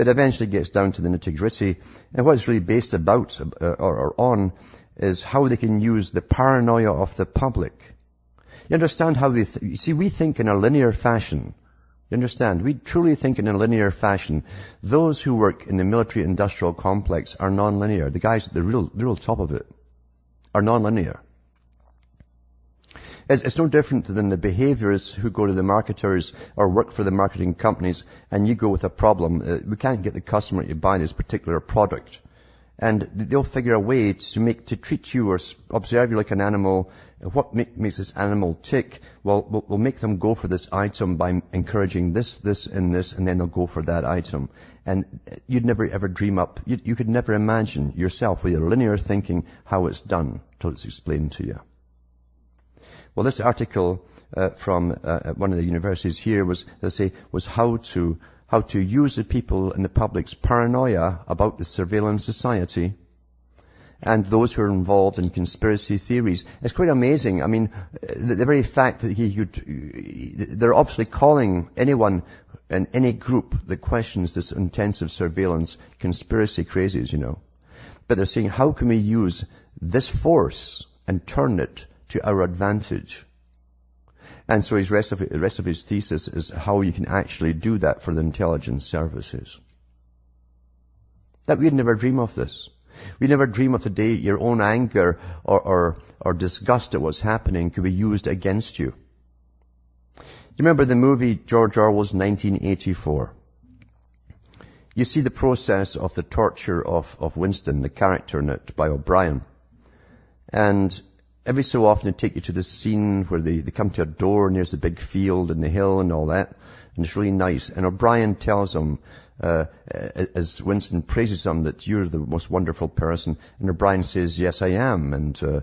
But eventually it gets down to the nitty-gritty. And what it's really based about or on is how they can use the paranoia of the public. You understand how you see, we think in a linear fashion. You understand? We truly think in a linear fashion. Those who work in the military-industrial complex are non-linear. The guys at the real top of it are non-linear. It's no different than the behaviorists who go to the marketers or work for the marketing companies, and you go with a problem. We can't get the customer to buy this particular product. And they'll figure a way to treat you or observe you like an animal. What makes this animal tick? Well, we'll make them go for this item by encouraging this, and this, and then they'll go for that item. And you'd never ever dream up, you could never imagine yourself with your linear thinking how it's done till it's explained to you. Well, this article from one of the universities here was how to use the people in the public's paranoia about the surveillance society and those who are involved in conspiracy theories. It's quite amazing. I mean, the very fact that they're obviously calling anyone in any group that questions this intensive surveillance conspiracy crazies, you know. But they're saying, how can we use this force and turn it to our advantage? And so the rest of his thesis is how you can actually do that for the intelligence services. That we'd never dream of this. We'd never dream of the day your own anger or disgust at what's happening could be used against you. You remember the movie George Orwell's 1984? You see the process of the torture of Winston, the character in it, by O'Brien. And every so often they take you to this scene where they come to a door and there's a big field and the hill and all that. And it's really nice. And O'Brien tells him, as Winston praises him, that you're the most wonderful person. And O'Brien says, yes, I am. And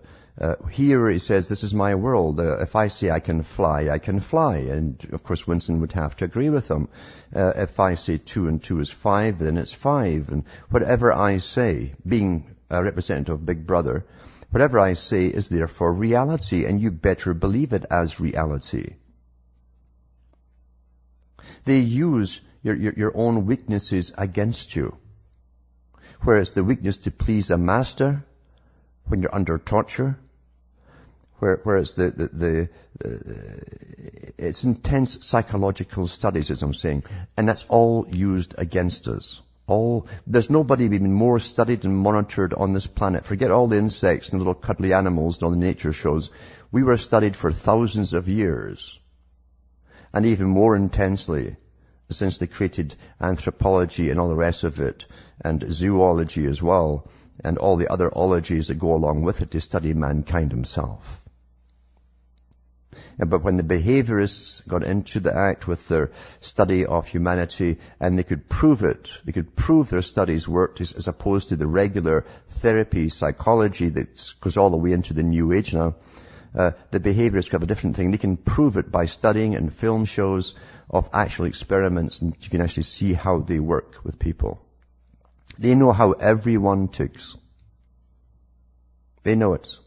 here he says, this is my world. If I say I can fly, I can fly. And of course Winston would have to agree with him. If I say 2 and 2 is 5, then it's 5. And whatever I say, being a representative of Big Brother, whatever I say is therefore reality, and you better believe it as reality. They use your own weaknesses against you. Where it's the weakness to please a master when you're under torture. Where it's it's intense psychological studies, as I'm saying, and that's all used against us. There's nobody been more studied and monitored on this planet. Forget all the insects and little cuddly animals and all the nature shows. We were studied for thousands of years. And even more intensely since they created anthropology and all the rest of it, and zoology as well, and all the other ologies that go along with it to study mankind himself. But when the behaviorists got into the act with their study of humanity, and they could prove it, they could prove their studies worked as opposed to the regular therapy, psychology that goes all the way into the New Age now, the behaviorists have a different thing. They can prove it by studying and film shows of actual experiments, and you can actually see how they work with people. They know how everyone ticks. They know it.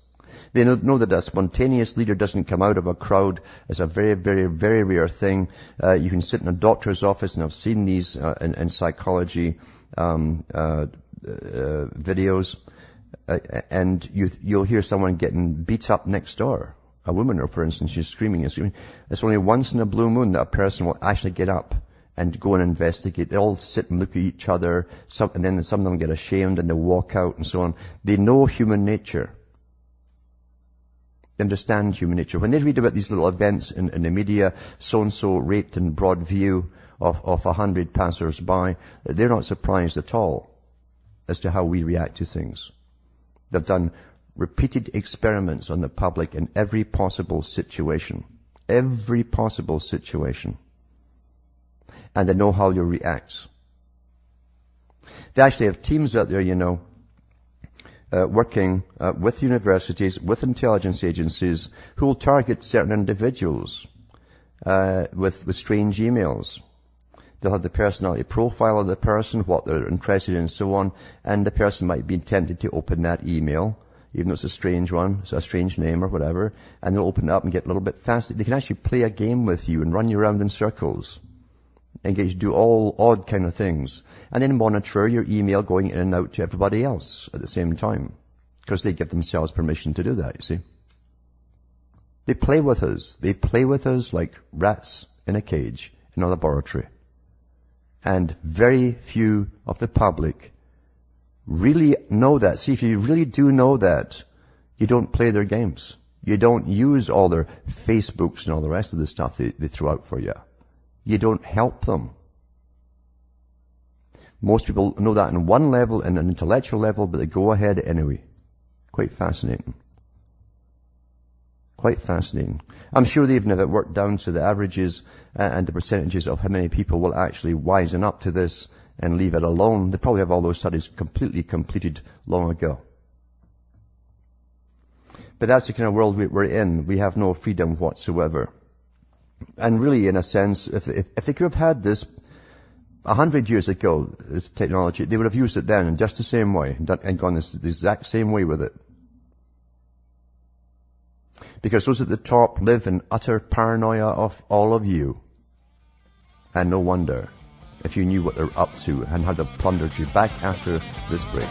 They know that a spontaneous leader doesn't come out of a crowd. It's a very, very, very rare thing. You can sit in a doctor's office, and I've seen these in psychology videos, and you'll hear someone getting beat up next door. A woman, or for instance, she's screaming and screaming. It's only once in a blue moon that a person will actually get up and go and investigate. They all sit and look at each other, and then some of them get ashamed and they walk out and so on. They know human nature. They understand human nature. When they read about these little events in the media, so-and-so raped in broad view of 100 passers-by, they're not surprised at all as to how we react to things. They've done repeated experiments on the public in every possible situation. Every possible situation. And they know how you react. They actually have teams out there, working with universities, with intelligence agencies, who will target certain individuals with strange emails. They'll have the personality profile of the person, what they're interested in, and so on, and the person might be tempted to open that email, even though it's a strange one, it's a strange name or whatever, and they'll open it up and get a little bit fascinated. They can actually play a game with you and run you around in circles and get you to do all odd kind of things, and then monitor your email going in and out to everybody else at the same time, because they give themselves permission to do that, you see. They play with us. They play with us like rats in a cage in a laboratory. And very few of the public really know that. See, if you really do know that, you don't play their games. You don't use all their Facebooks and all the rest of the stuff they throw out for you. You don't help them. Most people know that on one level, in an intellectual level, but they go ahead anyway. Quite fascinating. Quite fascinating. I'm sure they even have it worked down to the averages and the percentages of how many people will actually wisen up to this and leave it alone. They probably have all those studies completely completed long ago. But that's the kind of world we're in. We have no freedom whatsoever. And really, in a sense, if they could have had this 100 years ago, this technology, they would have used it then in just the same way and gone the exact same way with it. Because those at the top live in utter paranoia of all of you. And no wonder if you knew what they're up to and how they've plundered you. Back after this break.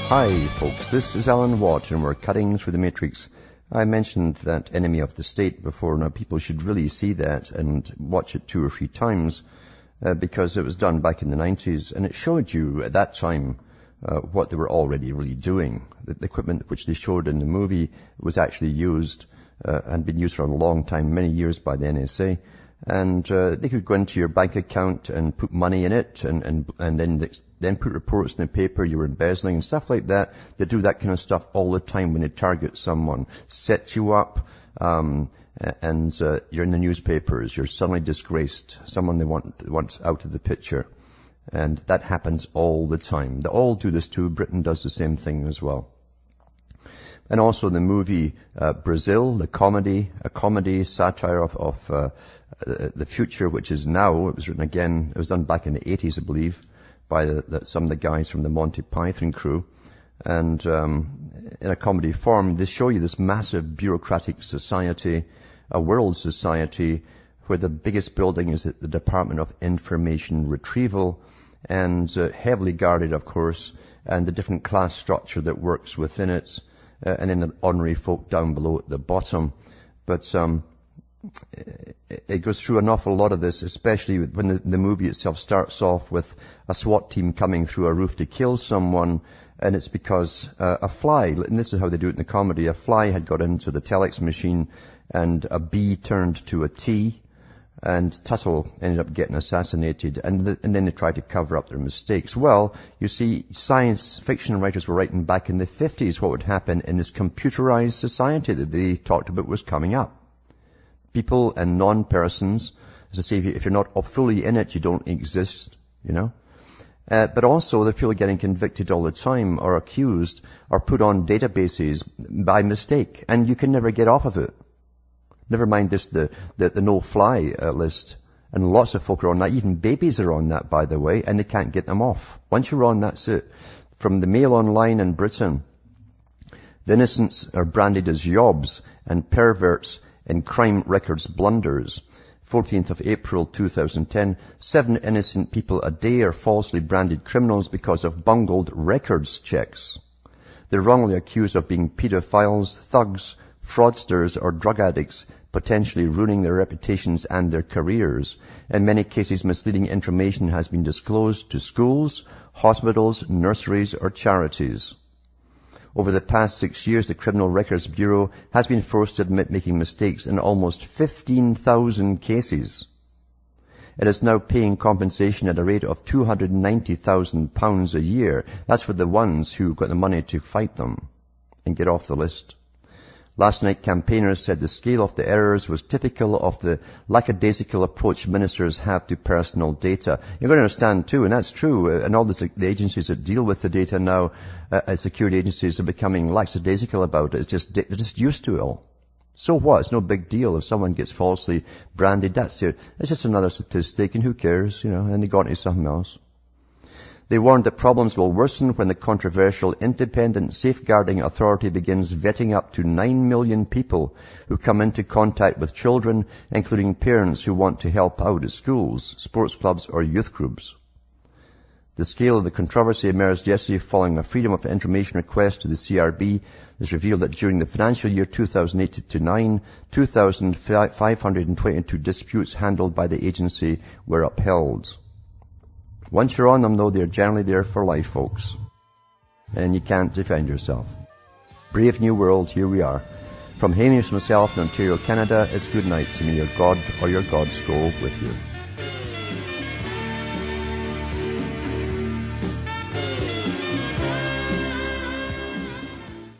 Hi folks, this is Alan Watt and we're cutting through the matrix. I mentioned that enemy of the state before. Now people should really see that and watch it 2 or 3 times because it was done back in the 90s and it showed you at that time what they were already really doing. The equipment which they showed in the movie was actually used and been used for a long time, many years by the NSA. And they could go into your bank account and put money in it and then put reports in the paper you were embezzling and stuff like that. They do that kind of stuff all the time when they target someone. Set you up, and you're in the newspapers. You're suddenly disgraced. Someone they want out of the picture. And that happens all the time. They all do this too. Britain does the same thing as well. And also the movie Brazil, a comedy satire of the future, which is now. It was written again. It was done back in the 80s, I believe, by some of the guys from the Monty Python crew. And in a comedy form, they show you this massive bureaucratic society, a world society, where the biggest building is at the Department of Information Retrieval, and heavily guarded, of course, and the different class structure that works within it. And then the ordinary folk down below at the bottom. But it goes through an awful lot of this, especially when the movie itself starts off with a SWAT team coming through a roof to kill someone, and it's because a fly, and this is how they do it in the comedy, a fly had got into the telex machine, and a B turned to a T, and Tuttle ended up getting assassinated, and then they tried to cover up their mistakes. Well, you see, science fiction writers were writing back in the 50s what would happen in this computerized society that they talked about was coming up. People and non-persons, as I say, if you're not fully in it, you don't exist, you know. But also, the people getting convicted all the time or accused or put on databases by mistake, and you can never get off of it. Never mind just the no-fly list. And lots of folk are on that. Even babies are on that, by the way, and they can't get them off. Once you're on, that's it. From the Mail Online in Britain, the innocents are branded as yobs and perverts in crime records blunders. 14th of April 2010, 7 innocent people a day are falsely branded criminals because of bungled records checks. They're wrongly accused of being pedophiles, thugs, fraudsters or drug addicts, potentially ruining their reputations and their careers. In many cases, misleading information has been disclosed to schools, hospitals, nurseries or charities. Over the past 6 years, the Criminal Records Bureau has been forced to admit making mistakes in almost 15,000 cases. It is now paying compensation at a rate of £290,000 a year. That's for the ones who got the money to fight them and get off the list. Last night, campaigners said the scale of the errors was typical of the lackadaisical approach ministers have to personal data. You're going to understand too, and that's true, and all the agencies that deal with the data now, security agencies are becoming lackadaisical about it. They're just used to it all. So what? It's no big deal if someone gets falsely branded. That's it. It's just another statistic, and who cares, you know, and they go on to something else. They warned that problems will worsen when the controversial Independent Safeguarding Authority begins vetting up to 9 million people who come into contact with children, including parents who want to help out at schools, sports clubs or youth groups. The scale of the controversy emerged yesterday following a Freedom of Information request to the CRB. This revealed that during the financial year 2008-9, 2,522 disputes handled by the agency were upheld. Once you're on them, though, they're generally there for life, folks. And you can't defend yourself. Brave new world, here we are. From Hamish myself in Ontario, Canada, it's good night. To me, your God or your gods go with you.